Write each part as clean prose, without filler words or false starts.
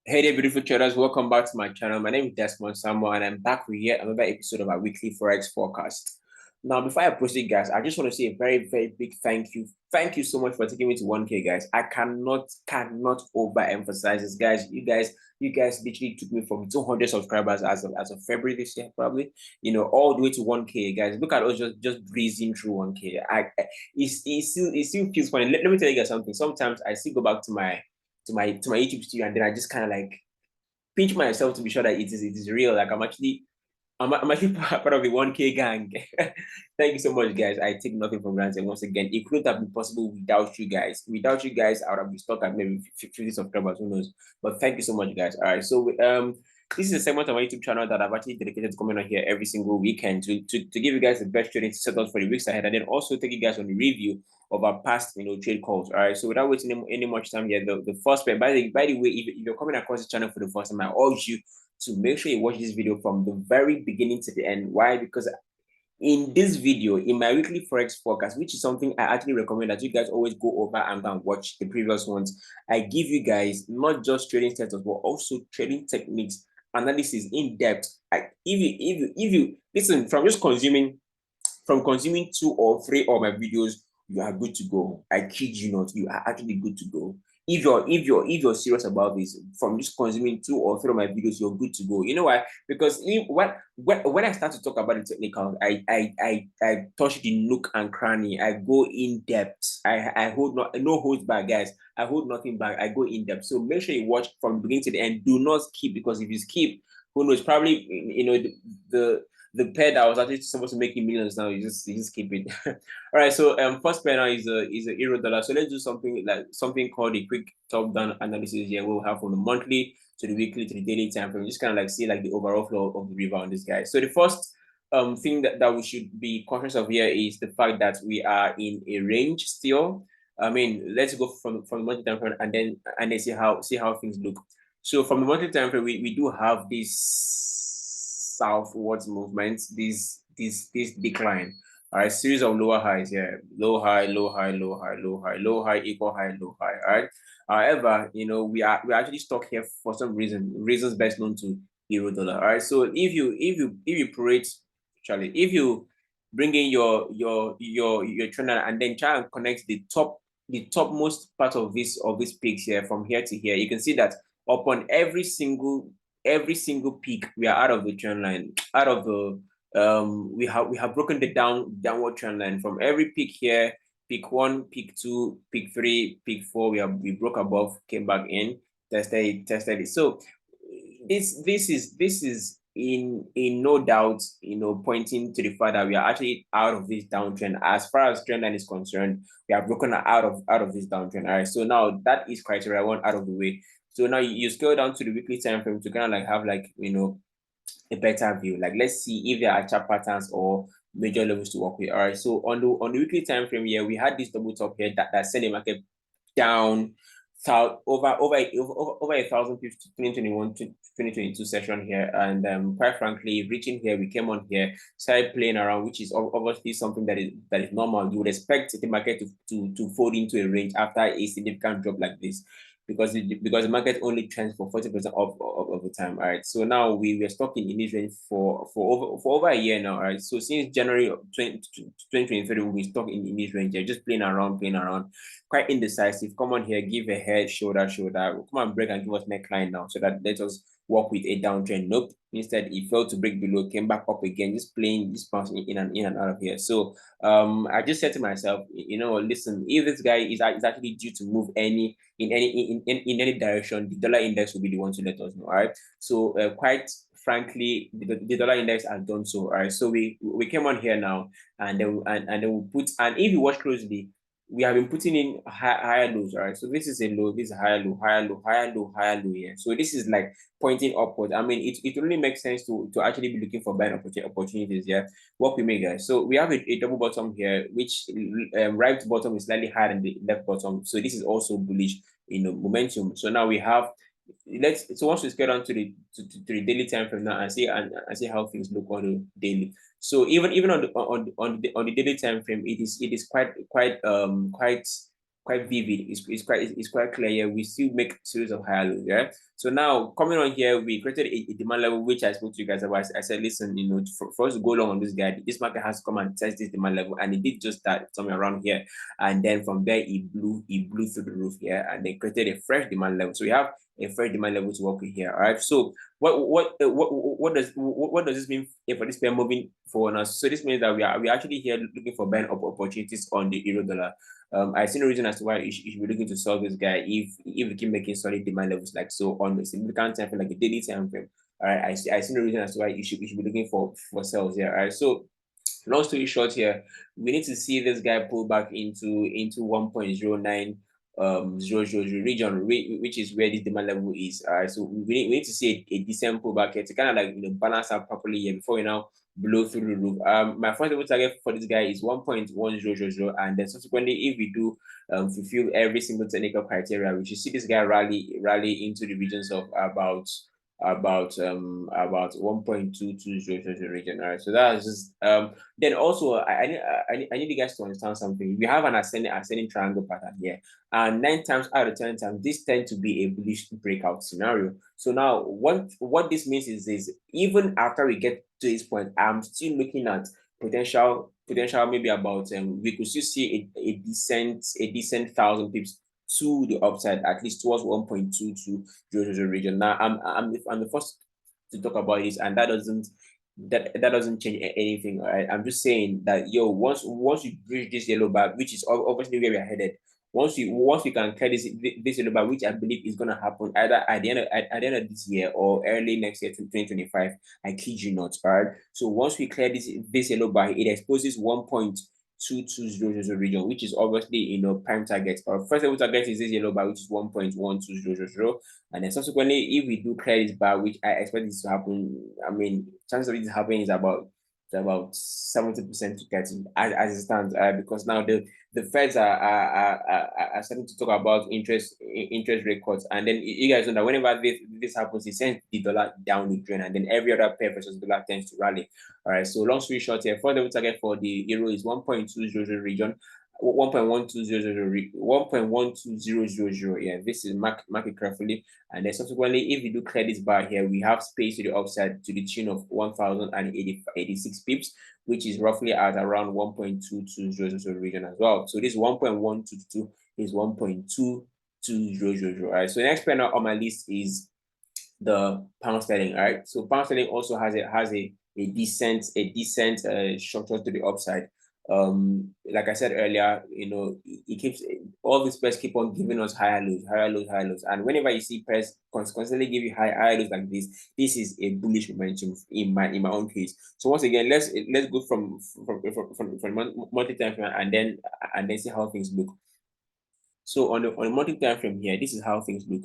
Hey there, beautiful traders. Welcome back to my channel. My name is Desmond Samuel, and I'm back with yet another episode of our weekly Forex Forecast. Now, before I proceed, guys, I just want to say a very, very big thank you. Thank you so much for taking me to 1K, guys. I cannot overemphasize this, guys. You guys literally took me from 200 subscribers as of February this year, probably. All the way to 1K, guys. Look at us just breezing through 1K. It still feels funny. Let me tell you guys something. Sometimes I still go back to my YouTube studio, and then I just kind of like pinch myself to be sure that it is real. Like I'm actually part of the 1K gang. Thank you so much, guys. I take nothing for granted. Once again, it couldn't have been possible without you guys. Without you guys, I would have been stuck at maybe 50 subscribers. Who knows? But thank you so much, guys. All right. So this is a segment of my YouTube channel that I've actually dedicated to coming on here every single weekend to give you guys the best trading setups for the weeks ahead, and then also take you guys on the review of our past trade calls. All right. So without wasting any much time here, the first way, by the way, if you're coming across the channel for the first time, I urge you to make sure you watch this video from the very beginning to the end. Why? Because in this video, in my weekly Forex forecast, which is something I actually recommend that you guys always go over and go and watch the previous ones, I give you guys not just trading setups, but also trading techniques, analysis in depth. If you listen from consuming 2 or 3 of my videos, you are good to go. I kid you not, you are actually good to go. If you're serious about this, from just consuming 2 or 3 of my videos, you're good to go. You know why? Because when I start to talk about the technical, I touch the nook and cranny. I go in depth. I hold no holds back, guys. I hold nothing back. I go in depth. So make sure you watch from the beginning to the end. Do not skip, because if you skip, who knows? Probably the pair that was actually supposed to make you millions now, you just keep it. All right, so first pair now is a euro dollar. So let's do something called a quick top down analysis here. We'll have from the monthly to the weekly to the daily time frame. Just kind of like see like the overall flow of the river on this guy. So the first thing that we should be conscious of here is the fact that we are in a range still. I mean, let's go from the monthly time frame and then see how things look. So from the monthly time frame, we do have this southwards movement, this decline. All right, series of lower highs here, low high, low high, low high, low high, low high, equal high, low high. All right. However, we're actually stuck here for some reasons best known to euro dollar. All right. So if you prorate, Charlie, if you bring in your trend and then try and connect the topmost part of this peaks here from here to here, you can see that upon every single peak, we are out of the trend line, out of the we have broken the downward trend line from every peak here, peak 1, peak 2, peak 3, peak 4. We broke above, came back in, tested it. So this is in no doubt, pointing to the fact that we are actually out of this downtrend. As far as trend line is concerned, we have broken out of this downtrend. All right, so now that is criteria 1 out of the way. So now you scale down to the weekly time frame to kind of like have a better view. Like, let's see if there are chart patterns or major levels to work with. All right, so on the weekly time frame here, we had this double top here that sent the market down over 1,000 pips to 2021 to 2022 session here. And quite frankly, reaching here, we came on here, started playing around, which is obviously something that is normal. You would expect the market to fold into a range after a significant drop like this, because the market only trends for 40% of the time. All right, so now we were stuck in this range for over a year now. All right, so since January of 2023, we've been stuck in this range here, just playing around, quite indecisive. Come on here, give a head, shoulder. Come on, break and give us neckline now, so that let us work with a downtrend. Nope. Instead, it failed to break below, came back up again, just playing, just bouncing in and out of here. So I just said to myself, listen, if this guy is actually due to move in any direction, the dollar index will be the one to let us know. All right. So quite frankly, the dollar index has done so. All right. So we came on here now, and then we put, and if you watch closely, we have been putting in higher lows. All right. So this is a low, this is a higher low, higher low, higher low, higher low here. So this is like pointing upward. I mean, it only makes sense to actually be looking for buying opportunities. Yeah. What we make, guys. So we have a double bottom here, which right bottom is slightly higher than the left bottom. So this is also bullish, momentum. So now we have, so once we scale down to the daily time frame now and see how things look on the daily. So even on the daily time frame, it is quite quite vivid. It's quite clear here. We still make series of higher lows. Yeah. So now coming on here, we created a demand level, which I spoke to you guys about. I said, listen, for us to go long on this guy, this market has to come and test this demand level, and it did just that somewhere around here. And then from there, it blew through the roof here, and then created a fresh demand level. So we have a fresh demand level to work with here. All right. So what does this mean for this pair moving forward now? So this means that we are actually here looking for buying opportunities on the euro dollar. I see no reason as to why you should be looking to sell this guy if we keep making solid demand levels like so on the significant time frame, like a daily time frame. All right, I see no reason as to why you should be looking for sales here. All right, so long story short here, we need to see this guy pull back into 1.09 000 region, which is where this demand level is. All right, so we need to see a decent pullback here to kind of like balance out properly here before we now blow through the roof. My first level target for this guy is 1.1000, and then subsequently, if we do fulfill every single technical criteria, we should see this guy rally into the regions of about 1.2200 region. All right, so that's just then also I need you guys to understand something. We have an ascending triangle pattern here, and 9 times out of 10 times this tends to be a bullish breakout scenario. So now what this means is even after we get to this point, I'm still looking at potential maybe about we could still see a decent 1,000 pips to the upside, at least towards 1.2200 region. Now I'm the first to talk about this, and that doesn't change anything. All right, I'm just saying that once you bridge this yellow bar, which is obviously where we're headed, once we can clear this yellow bar, which I believe is gonna happen either at the end of this year or early next year to 2025. I kid you not. All right. So once we clear this yellow bar, it exposes 1.2200 region, which is obviously prime target. Our first level target is this yellow bar, which is 1.1200, and then subsequently, if we do clear this bar, which I expect this to happen, I mean, chances of it happening is about 70% to 30 as it stands, because now the Feds are starting to talk about interest rate cuts, and then you guys know that whenever this happens, it sends the dollar down the drain, and then every other pair versus dollar tends to rally. All right, so long story short here, for the target for the euro is 1.200 region. 1.1200. Yeah, this is mark it carefully, and then subsequently, if we do clear this bar here, we have space to the upside to the tune of 1,086 pips, which is roughly at around 1.2200 region as well. So this 1.122 is 1.2200. All right, so the next pair now on my list is the pound sterling. All right, so pound sterling also has a decent structure to the upside. Like I said earlier, it keeps all these pairs keep on giving us higher lows, and whenever you see pairs constantly give you higher lows like this is a bullish momentum in my own case. So once again, let's go from monthly time frame and then see how things look. So on the monthly time frame here, this is how things look.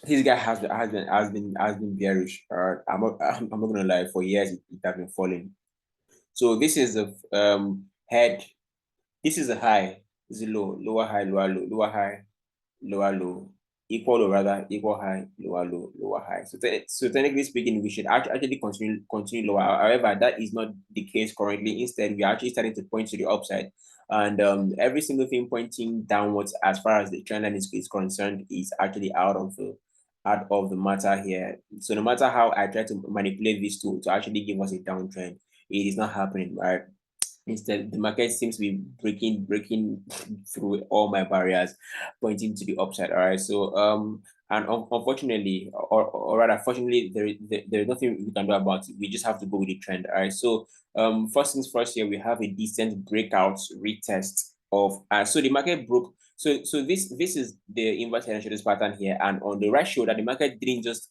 This guy has been bearish. I'm not gonna lie, for years it has been falling. So this is a head. This is a high. This is a low, lower high, lower low, lower high, lower low, equal or rather equal high, lower low, lower high. So technically speaking, we should actually continue lower. However, that is not the case currently. Instead, we are actually starting to point to the upside, and every single thing pointing downwards as far as the trend line is concerned is actually out of the matter here. So no matter how I try to manipulate this tool to actually give us a downtrend, it is not happening, right? Instead, the market seems to be breaking through all my barriers, pointing to the upside. All right. So and unfortunately, or rather, fortunately, there is nothing we can do about it. We just have to go with the trend. All right. So first things first, here we have a decent breakout retest of so the market broke. So this is the inverse head and shoulders pattern here, and on the right shoulder, the market didn't just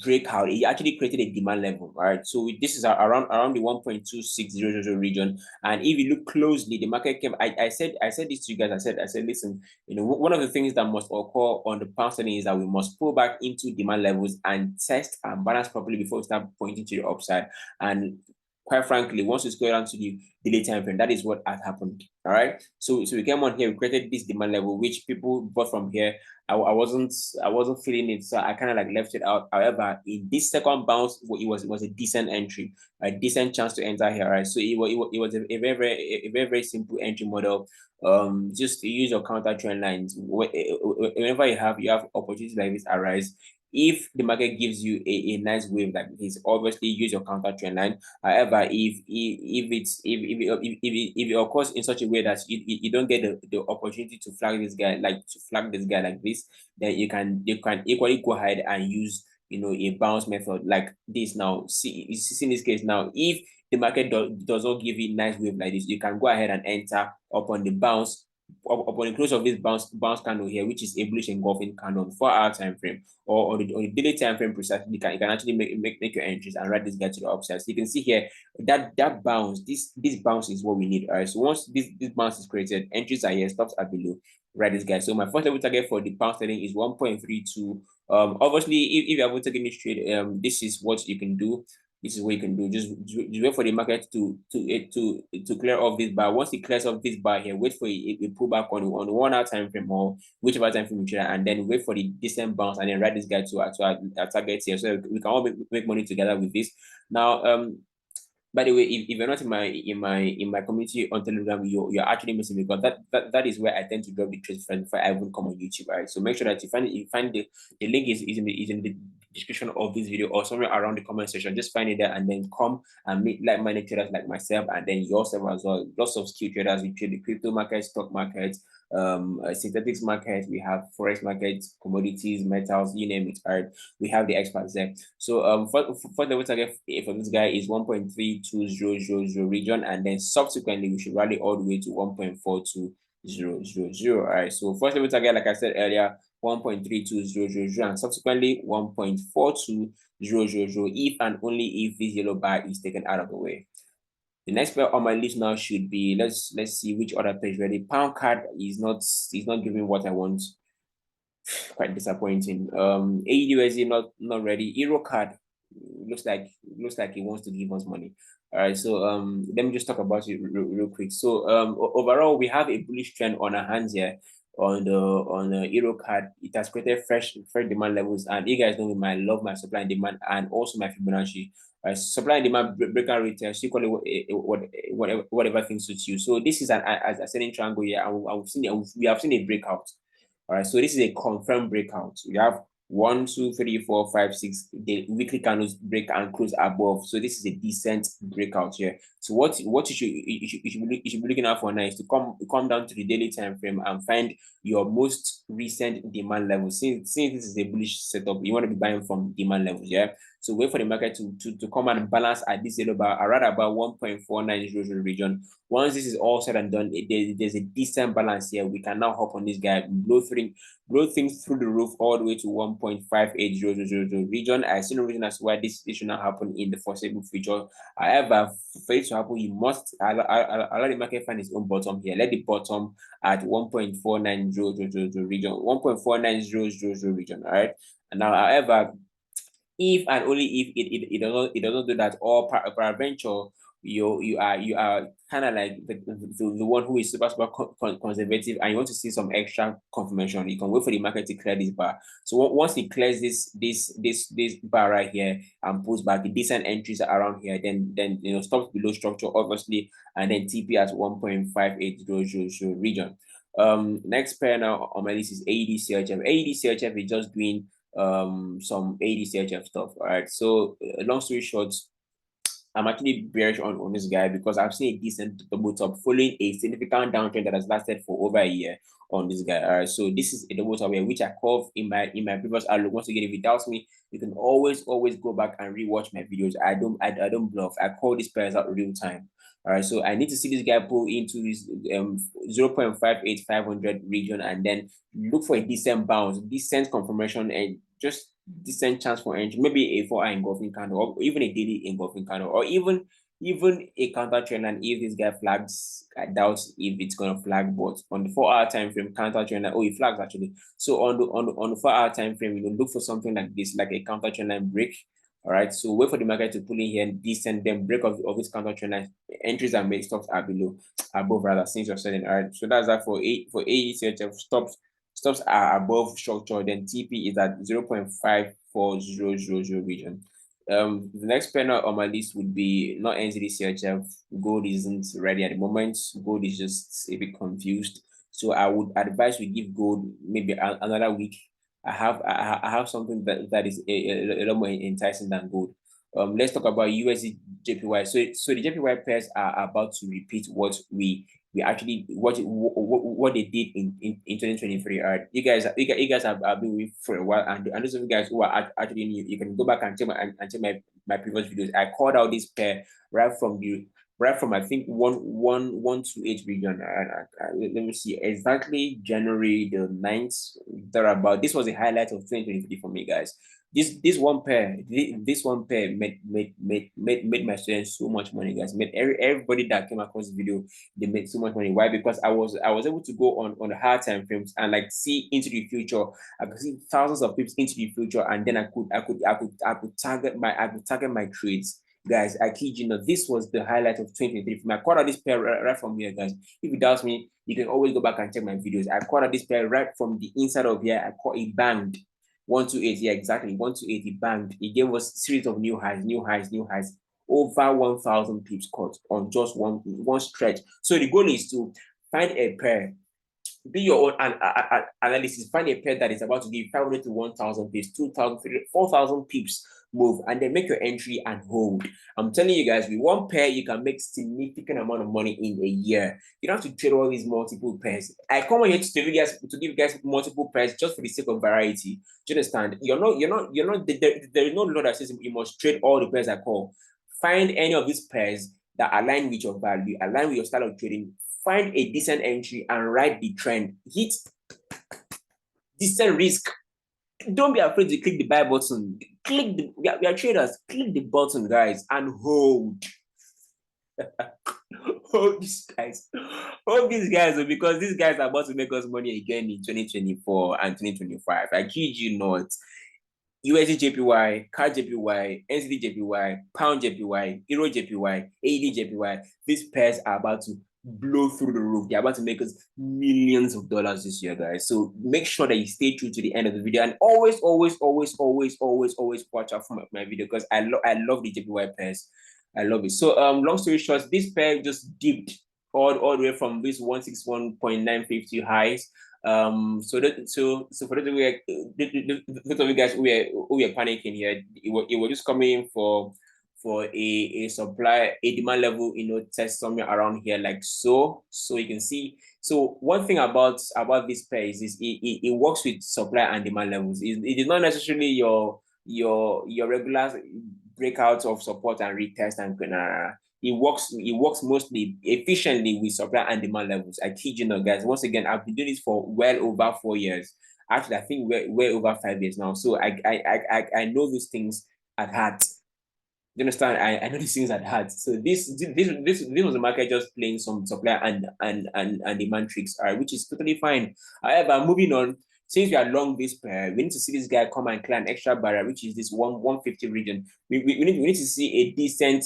breakout, it actually created a demand level, right? So this is around the 1.2600 region, and if you look closely, the market came. I said this to you guys. I said listen, one of the things that must occur on the pound sterling is that we must pull back into demand levels and test and balance properly before we start pointing to the upside. And quite frankly, once you scroll down to the daily time frame, that is what has happened. All right. So we came on here, we created this demand level, which people bought from here. I wasn't feeling it, so I kind of like left it out. However, in this second bounce, it was a decent entry, a decent chance to enter here. Right. So it was a very simple entry model. Just use your counter trend lines whenever you have opportunities like this arise. If the market gives you a nice wave like this, obviously use your counter trend line. However, if it occurs in such a way that you don't get the opportunity to flag this guy like this, then you can equally go ahead and use a bounce method like this. Now see in this case, now if the market does not give you nice wave like this, you can go ahead and enter upon the bounce, upon the close of this bounce candle here, which is a bullish engulfing candle on 4-hour time frame, or on the daily time frame precisely. You can actually make your entries and ride this guy to the upside. So you can see here that bounce, this bounce is what we need. All right, so once this bounce is created, entries are here, stops are below. Right, this guy. So my first level target for the pound sterling is 1.32. Obviously, if you have taken this trade, this is what you can do. This is what you can do. Just wait for the market to clear off this bar. Once it clears off this bar here, wait for it pullback on 1 hour time frame or whichever time frame you trade, and then wait for the decent bounce and then ride this guy to our target here, so we can all make money together with this. Now, by the way, if you're not in my community on Telegram, you're actually missing, because that is where I tend to drop the trades first before I even come on YouTube. Right, so make sure that you find the link is in the description of this video or somewhere around the comment section. Just find it there and then come and meet like-minded traders like myself, and then yourself as well. Lots of skilled traders. We trade the crypto market, stock market, synthetics market, we have forex market, commodities, metals, you name it. All right, we have the experts there. So for the target for this guy is 1.32000 region, and then subsequently we should rally all the way to 1.42000. All right, so first level target, like I said earlier, 1.32000, and subsequently 1.42000 if and only if this yellow bar is taken out of the way. The next pair on my list now should be, let's see which other page ready. Pound card is not giving what I want. Quite disappointing. AUDUSD not ready. Euro card looks like it wants to give us money. All right, so let me just talk about it real quick. So overall, we have a bullish trend on our hands here on the Euro card. It has created fresh demand levels, and you guys know I love my supply and demand and also my Fibonacci. Supply and demand breakout retest, equally whatever thing suits you. So this is an ascending triangle here, and we have seen a breakout. All right, so this is a confirmed breakout. We have 1, 2, 3, 4, 5, 6. The weekly candles break and close above. So this is a decent breakout here. So what you should be looking out for now is to come down to the daily time frame and find your most recent demand level. Since this is a bullish setup, you want to be buying from demand levels. Yeah. So wait for the market to come and balance at this yellow bar around about 1.4900 region. Once this is all said and done, there's a decent balance here. We can now hop on this guy, blow things through the roof all the way to 1.58000 region. I see no reason as to why this should not happen in the foreseeable future. However, for it to happen, you must allow the market find its own bottom here. Let the bottom at 1.4900 region, 1.4900 region. All right. And now, however, if and only if it doesn't do that, or peradventure you are kind of like the one who is super conservative and you want to see some extra confirmation, you can wait for the market to clear this bar. So once it clears this bar right here and pulls back, the decent entries are around here, then stops below structure obviously, and then TP at 1.58000 region. Next pair now on my list is AUDCHF. AUDCHF is just doing some AUDCHF stuff. All right, so long story short, I'm actually bearish on this guy because I've seen a decent double top following a significant downtrend that has lasted for over a year on this guy. All right, so this is a double top here, which I called in my previous outlook. Once again, if you doubt me, you can always go back and rewatch my videos. I don't bluff. I call these pairs out real time. All right, so I need to see this guy pull into this 0.58500 region and then look for a decent bounce, decent confirmation, and just decent chance for entry, maybe a 4-hour engulfing candle, or even a daily engulfing candle, or even a counter trend line. If this guy flags, I doubt if it's gonna flag, but on the 4-hour time frame, counter trend line, it flags actually. So on the 4-hour time frame, look for something like this, like a counter trend line break All right, so wait for the market to pull in here and descend, then break of this counter trend line. Entries and make stops are above rather, since you're selling. All right, so that's that for AECHF. Stops are above structure, then TP is at 0.54000 region. The next pair on my list would be not NZD-CHF. Gold isn't ready at the moment. Gold is just a bit confused. So I would advise we give gold maybe another week. I have something that is a lot more enticing than gold. Let's talk about USDJPY. So the JPY pairs are about to repeat what actually what they did in 2023. All right, you guys have been with for a while, and those of you guys who are actually new, you can go back and check my previous videos. I called out this pair right from I think 128 region. Let me see, exactly January the 9th, thereabout. This was a highlight of 2023 for me, guys. This one pair made my students so much money, guys. Made everybody that came across the video, they made so much money. Why? Because I was able to go on the hard time frames and like see into the future. I could see thousands of pips into the future, and then I could target my trades. Guys, I kid you not, this was the highlight of 2023 for me. I caught out this pair right from here, guys. If you doubt me, you can always go back and check my videos. I caught out this pair right from the inside of here. I caught it banged. 128, yeah, exactly. 128, it banged. It gave us a series of new highs. Over 1,000 pips caught on just one stretch. So the goal is to find a pair, do your own analysis, find a pair that is about to give 500 to 1,000 pips, 2,000, 4,000 pips move, and then make your entry and hold. I'm telling you guys, with one pair, you can make significant amount of money in a year. You don't have to trade all these multiple pairs. I come on here to give you guys multiple pairs just for the sake of variety. Do you understand? There is no law that says you must trade all the pairs I call. Find any of these pairs that align with your value, align with your style of trading. Find a decent entry and ride the trend. Hit decent risk. Don't be afraid to click the buy button. We are traders. Click the button, guys, and hold. Hold these guys. Hold these guys, because these guys are about to make us money again in 2024 and 2025. I kid you not. USDJPY, CAD JPY, NZD Pound JPY, Euro JPY, AUDUSD. These pairs are about to blow through the roof. They're about to make us millions of dollars this year, guys. So make sure that you stay true to the end of the video, and always watch out for my video, because I love the JPY pairs. I love it. So long story short, this pair just dipped all the way from this 161.950 highs. So for those of you guys who are panicking here, it was just coming in for a supply, a demand level, test somewhere around here, like so you can see. So one thing about this pair is it works with supply and demand levels. It is not necessarily your regular breakouts of support and retest and it works mostly efficiently with supply and demand levels. I kid you not, guys. Once again, I've been doing this for well over 4 years. Actually, I think we're over 5 years now. So I know these things at heart. You understand? I know these things at heart. So this was the market just playing some supply and demand tricks, all right, which is totally fine. However, moving on, since we are long this pair, we need to see this guy come and climb extra barrier, which is this 150 region. We need to see a decent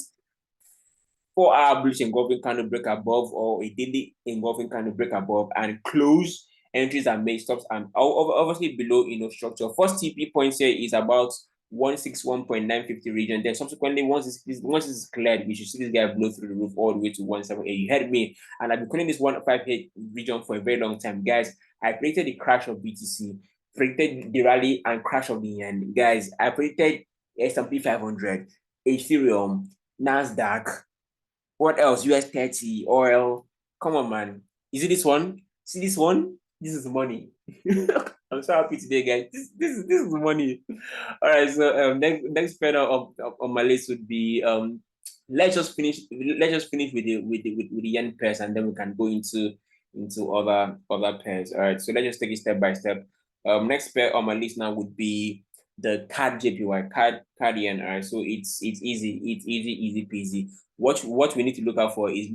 4-hour bullish engulfing candle break above, or a daily engulfing candle break above, and close entries and make stops, and obviously below structure. First TP points here is about 161.950 region. Then subsequently, once this is cleared, we should see this guy blow through the roof all the way to 178. You heard me, and I've been calling this 158 region for a very long time, guys. I predicted the crash of BTC, predicted the rally and crash of the yen, guys. I predicted S&P 500, Ethereum, Nasdaq. What else? US 30, oil. Come on, man. Is it this one? See this one? This is money. I'm so happy today, guys. This is money. All right. So next pair on my list would be let's just finish with the yen pairs, and then we can go into other pairs. All right. So let's just take it step by step. Next pair on my list now would be the CAD JPY, CAD yen. All right. So it's easy peasy. What we need to look out for is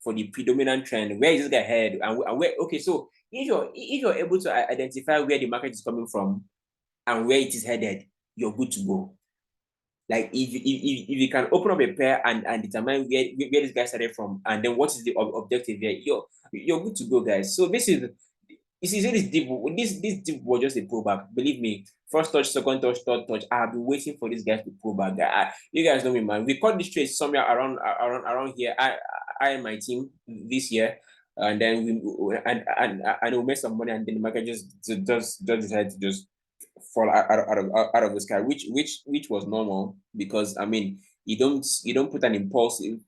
for the predominant trend. Where is this guy head, and where? Okay, so if you're able to identify where the market is coming from and where it is headed, you're good to go. Like if you can open up a pair and determine where this guy started from, and then what is the objective here, you're good to go, guys. So this is, you see, this dip was just a pullback. Believe me, first touch, second touch, third touch. I have been waiting for this guy to pull back. You guys know me, man. We caught this trade somewhere around here. I and my team this year, and then we made some money, and then the market just decided to just fall out of the sky, which was normal, because I mean, you don't put an impulsive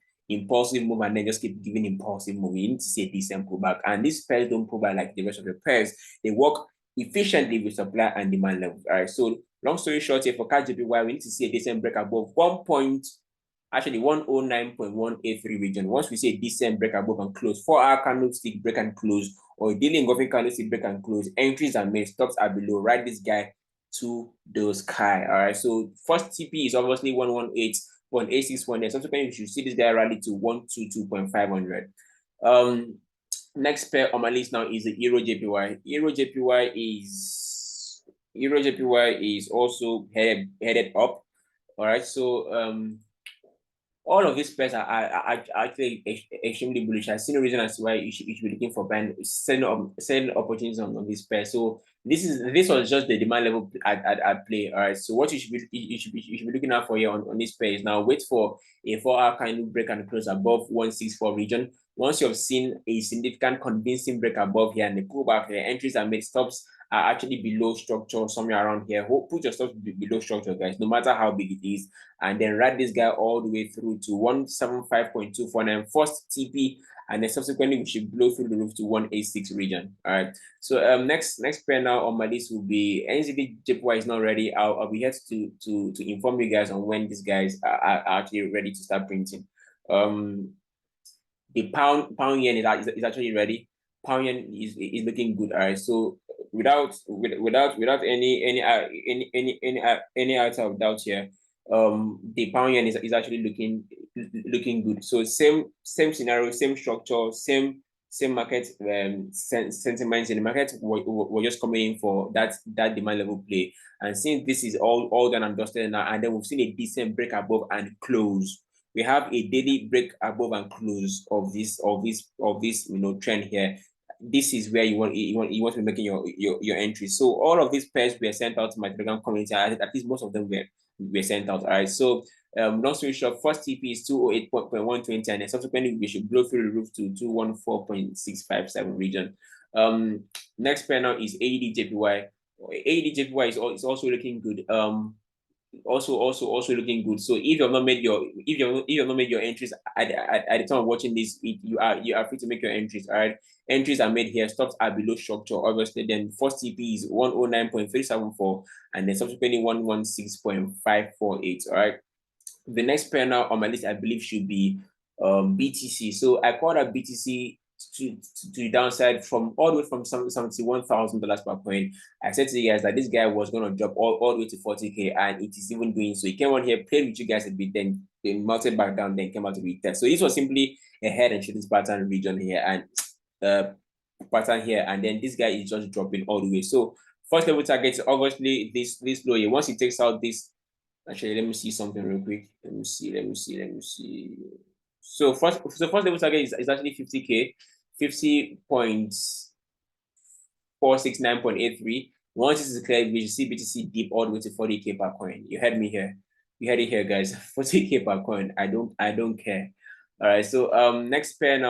move and then just keep giving impulsive move. You need to see a decent pullback, and these pairs don't pull back like the rest of the pairs. They work efficiently with supply and demand levels. All right, so long story short, here for JPY, we need to see a decent break above 109.183 region. Once we see a decent break above and close, 4-hour candlestick break and close, or daily engulfing candlestick break and close, entries are made, stops are below. Ride this guy to the sky. All right, so first TP is obviously 118.861. Then subsequently, you should see this guy rally to 122.500. Next pair on my list now is the EURUSD. EURUSD is also headed up. All right, so all of these pairs are actually extremely bullish. I see no reason as to why you should be looking for buying, selling opportunities on this pair. So this was just the demand level at play. All right. So what you should be looking out for here on this pair is now wait for a 4-hour kind of break and close above 164 region. Once you have seen a significant convincing break above here and the pullback, the entries are made, stops are actually below structure, somewhere around here. Put your stops below structure, guys, no matter how big it is, and then ride this guy all the way through to 175.249 first TP, and then subsequently we should blow through the roof to 186 region. All right. So next pair now on my list will be NZD-JPY is not ready. I'll be here to inform you guys on when these guys are actually ready to start printing. The pound yen is actually ready. Pound yen is looking good. All right. So without any out of doubt here, the pound yen is actually looking good. So same scenario, same structure, same market sentiments in the market. We're just coming in for that demand level play. And since this is all done and dusted now, and then we've seen a decent break above and close, we have a daily break above and close of this trend here. This is where you want to be making your entry. So all of these pairs were sent out to my Telegram community. At least most of them were sent out. All right. So long story short, first TP is 208.120, and then subsequently we should blow through the roof to 214.657 region. Next pair now is AUDJPY. AUDJPY is also looking good. Also looking good. So if you've not made your entries at the time of watching this, you are free to make your entries. All right, entries are made here, stops are below structure, obviously. Then first TP is 109.374, and then subsequently 116.548. All right, the next pair now on my list I believe should be BTC. So I called out BTC to the downside from all the way from $71,000 per coin. I said to you guys that this guy was going to drop all the way to 40K, and it is even doing so. He came on here, played with you guys a bit, then melted back down, then came out to be test. So this was simply a head and shoulders pattern region here, and pattern here, and then this guy is just dropping all the way. So first level target is obviously this low here. Once he takes out this, actually let me see something real quick. Let me see. So first level target is actually 50K, 50.469.83. Once this is clear, we should see BTC dip all the way to 40K per coin. You heard me here. You heard it here, guys. 40K per coin. I don't care. All right. So next pair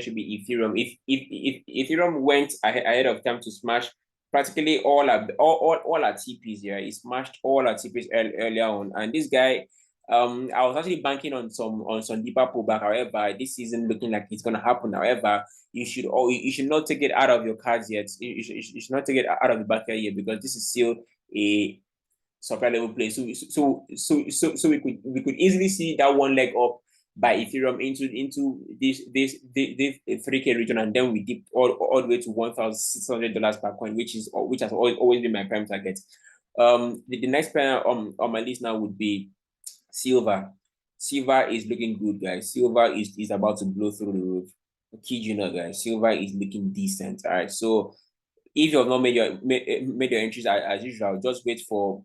should be Ethereum. If Ethereum went ahead of time to smash practically all our TPs here, he smashed all our TPs earlier on, and this guy. I was actually banking on some deeper pullback. However, this season looking like it's gonna happen. However, you should not take it out of your cards yet. You should not take it out of the back yet, because this is still a supply level play. So we could easily see that one leg up by Ethereum into this 3K region, and then we dip all the way to $1,600 per coin, which has always been my prime target. The next pair on my list now would be silver. Silver is looking good, guys. Silver is about to blow through the roof. Kid you not, guys. Silver is looking decent. All right. So if you have not made your entries as usual, just wait for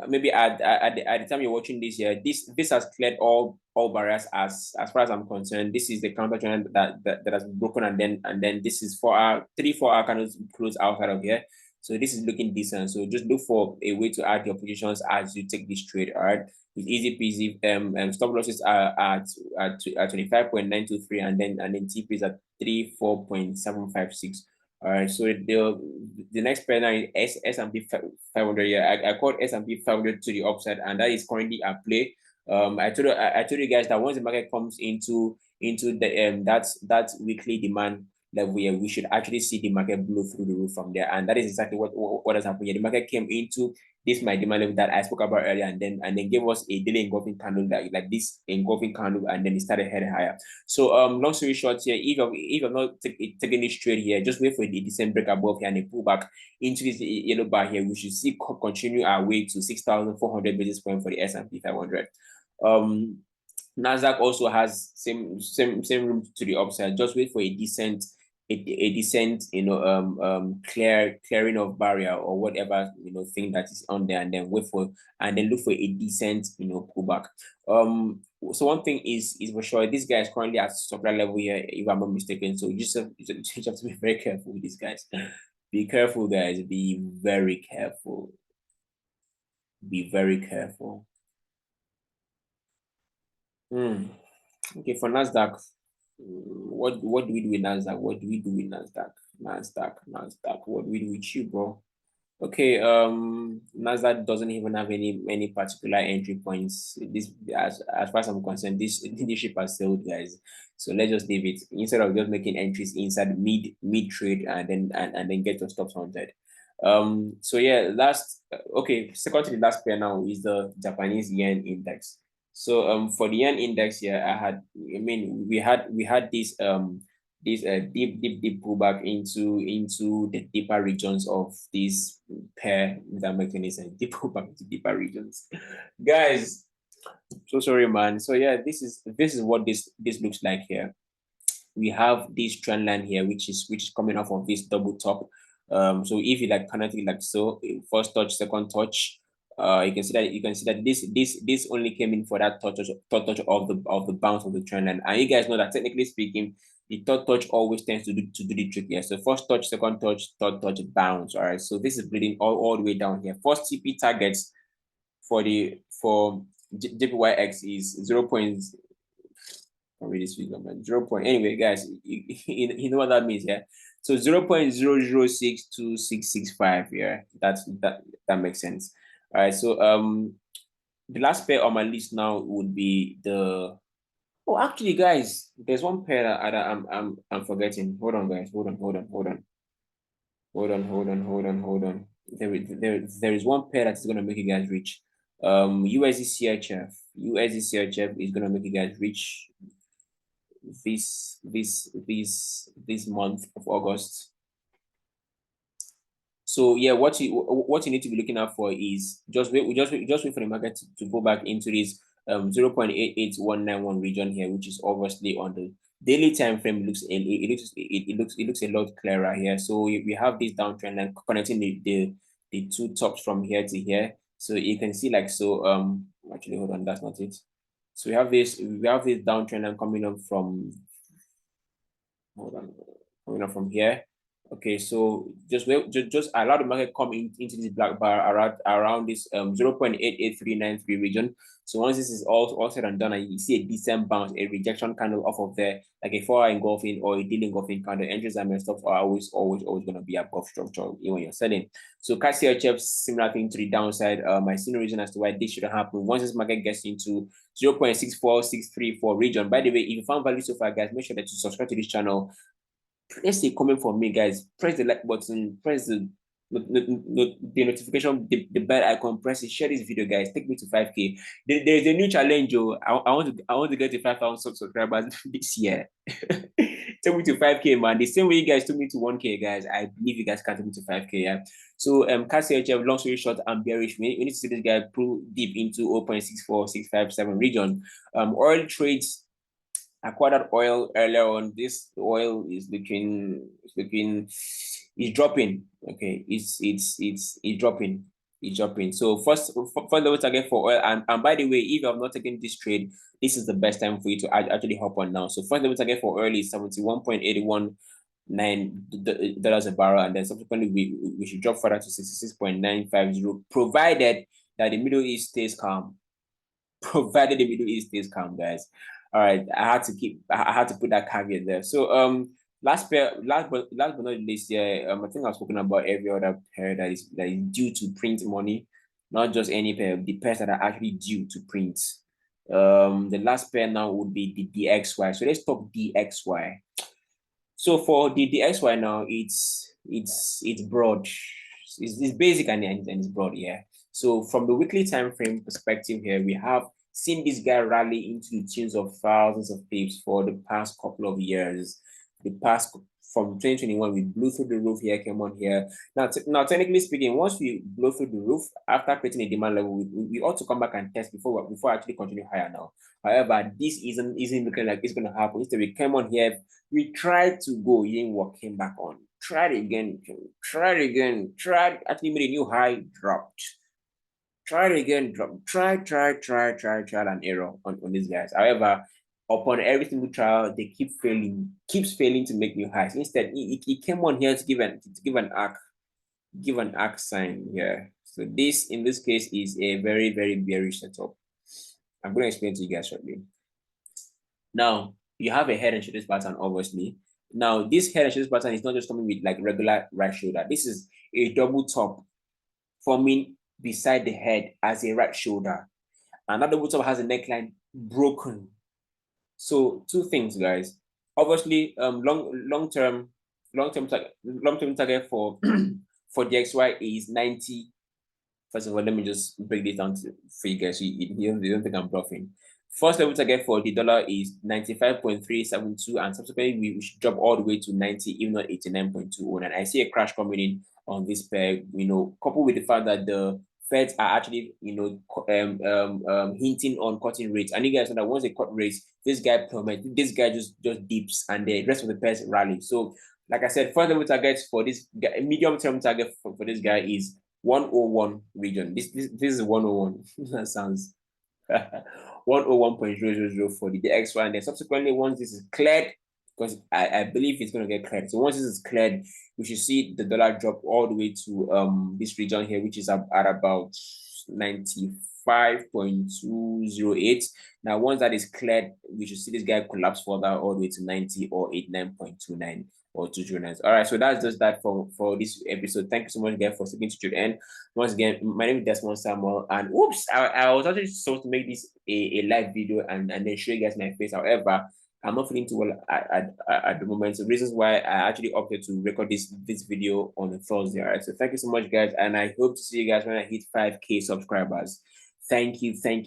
maybe at the time you're watching this here, this has cleared all barriers as far as I'm concerned. This is the counter trend that has been broken, and then this is 4 hour, 3-4 hour candles close outside of here. So this is looking decent. So just look for a way to add your positions as you take this trade. All right, it's easy peasy. Stop losses are at 25.923, and then TP is at 34.756. All right, so the next pair now is S&P 500. Yeah, I called S&P 500 to the upside, and that is currently at play. I told you guys that once the market comes into the that's weekly demand level here, we should actually see the market blow through the roof from there, and that is exactly what has happened here. The market came into this my demand level that I spoke about earlier, and then gave us a daily engulfing candle like this engulfing candle, and then it started heading higher. So long story short here, if you're not taking this trade here, just wait for the decent break above here and a pullback into this yellow bar here. We should see continue our way to 6,400 basis points for the S&P 500. Nasdaq also has same room to the upside. Just wait for a decent clearing of barrier or whatever thing that is on there, and then look for a decent pullback. So one thing is for sure, this guy is currently at supply level here, if I'm not mistaken. So you just have to be very careful with these guys. Be careful, guys. Be very careful. Be very careful. Okay, for Nasdaq, what do we do with Nasdaq? What do we do with Nasdaq? Nasdaq. What do we do with you, bro? Okay, Nasdaq doesn't even have any particular entry points. This, as far as I'm concerned, this ship has sailed, guys. So let's just leave it, instead of just making entries inside mid trade and then get your stops hunted. So yeah, second to the last pair now is the Japanese yen index. So for the yen index here, we had this deep pullback into the deeper regions of this pair. That makes any sense. Deep pullback into deeper regions, guys. So sorry, man. So yeah, this is what this looks like here. We have this trend line here, which is coming off of this double top. So if you connect it like so, first touch, second touch, you can see that this only came in for that third touch of the bounce of the trend line. And you guys know that technically speaking, the third touch always tends to do the trick here. So first touch, second touch, third touch, bounce. All right. So this is bleeding all the way down here. First TP targets for JPYX is 0. Read this figure, man. 0. Anyway, guys, you know what that means, yeah. So 0.006265. Yeah, that makes sense. All right. So the last pair on my list now would be the. Oh, actually, guys, there's one pair that I'm forgetting. Hold on, guys. Hold on. There is one pair that's gonna make you guys rich. USD CHF is gonna make you guys rich this month of August. So yeah, what you need to be looking out for is just wait for the market to go back into this 0.88191 region here, which is obviously on the daily time frame. It looks a lot clearer here. So we have this downtrend line connecting the two tops from here to here. So you can see actually hold on, that's not it. So we have this downtrend line coming up from from here. Okay, so just allow the market come into this black bar around this 0.88393 region. So once this is all said and done, and you see a decent bounce, a rejection candle off of there, like a 4 hour engulfing or a daily engulfing candle, entries and stops are always going to be above structure even when you're selling. So CHF, similar thing to the downside. I see no reason as to why this should happen. Once this market gets into 0.64634 region. By the way, if you found value so far, guys, make sure that you subscribe to this channel. Let's say comment from me, guys. Press the like button, press the notification, the bell icon, press it, share this video, guys. Take me to 5K. There's a new challenge. I want to get to 5,000 subscribers this year. Take me to 5K, man. The same way you guys took me to 1K, guys. I believe you guys can take me to 5K. Yeah. So CHF, long story short, I'm bearish. We need to see this guy pull deep into 0.64657 region. Oil trades. I acquired oil earlier on. This oil is dropping. Okay, it's dropping. is dropping. So first level target for oil, and by the way, if you have not taken this trade, this is the best time for you to actually hop on now. So first level target for oil is $71.819 a barrel, and then subsequently we should drop further to 66.950, provided that the Middle East stays calm. Provided the Middle East stays calm, guys. All right, I had to put that caveat there. So last but not least, I think I've spoken about every other pair that is due to print money, not just any pair, the pairs that are actually due to print. The last pair now would be the DXY. So let's talk DXY. So for the DXY now, it's broad. It's basic and it's broad, yeah. So from the weekly time frame perspective here, we have seen this guy rally into the tunes of thousands of pips for the past couple of years. From 2021, we blew through the roof here, came on here. Now, technically speaking, once we blow through the roof, after creating a demand level, we ought to come back and test before actually continue higher now. However, this isn't looking like it's going to happen. Instead, we came on here, we tried to go, it didn't work, came back on. Tried again, actually made a new high, dropped. Tried again, dropped. Tried and error on these guys. However, upon every single trial, they keeps failing to make new highs. Instead, it came on here to give an arc sign here. So this, in this case, is a very, very bearish setup. I'm going to explain to you guys shortly. Now, you have a head and shoulders pattern, obviously. Now, this head and shoulders pattern is not just coming with like regular right shoulder. This is a double top forming beside the head as a right shoulder. Another double top has a neckline broken. So two things, guys. Obviously, long-term target for for DXY is 90. First of all, let me just break this down for you guys so you don't think I'm bluffing. First level target for the dollar is 95.372, and subsequently we should drop all the way to 90, if not 89.20. And I see a crash coming in on this pair, coupled with the fact that the Feds are actually, hinting on cutting rates. And you guys know that once they cut rates, this guy just dips, and the rest of the pairs rally. So, like I said, first level targets for this guy, medium-term target for this guy is 101 region. This is 101. That sounds 101.000 for the DXY, and then subsequently, once this is cleared, because I believe it's going to get cleared. So once this is cleared, we should see the dollar drop all the way to this region here, which is at about 95.208. Now, once that is cleared, we should see this guy collapse further all the way to 90 or 89.29 or 209. All right, so that's just that for this episode. Thank you so much, guys, for sticking to the end. Once again, my name is Desmond Samuel, and oops, I was actually supposed to make this a live video and then show you guys my face. However, I'm not feeling too well at the moment. So reasons why I actually opted to record this video on a Thursday. All right. So thank you so much, guys. And I hope to see you guys when I hit 5K subscribers. Thank you. And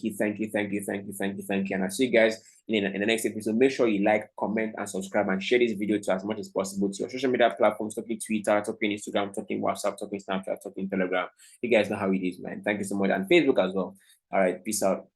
I'll see you guys in the next episode. Make sure you like, comment, and subscribe, and share this video to as much as possible to your social media platforms, talking Twitter, talking Instagram, talking WhatsApp, talking Snapchat, talking Telegram. You guys know how it is, man. Thank you so much. And Facebook as well. All right. Peace out.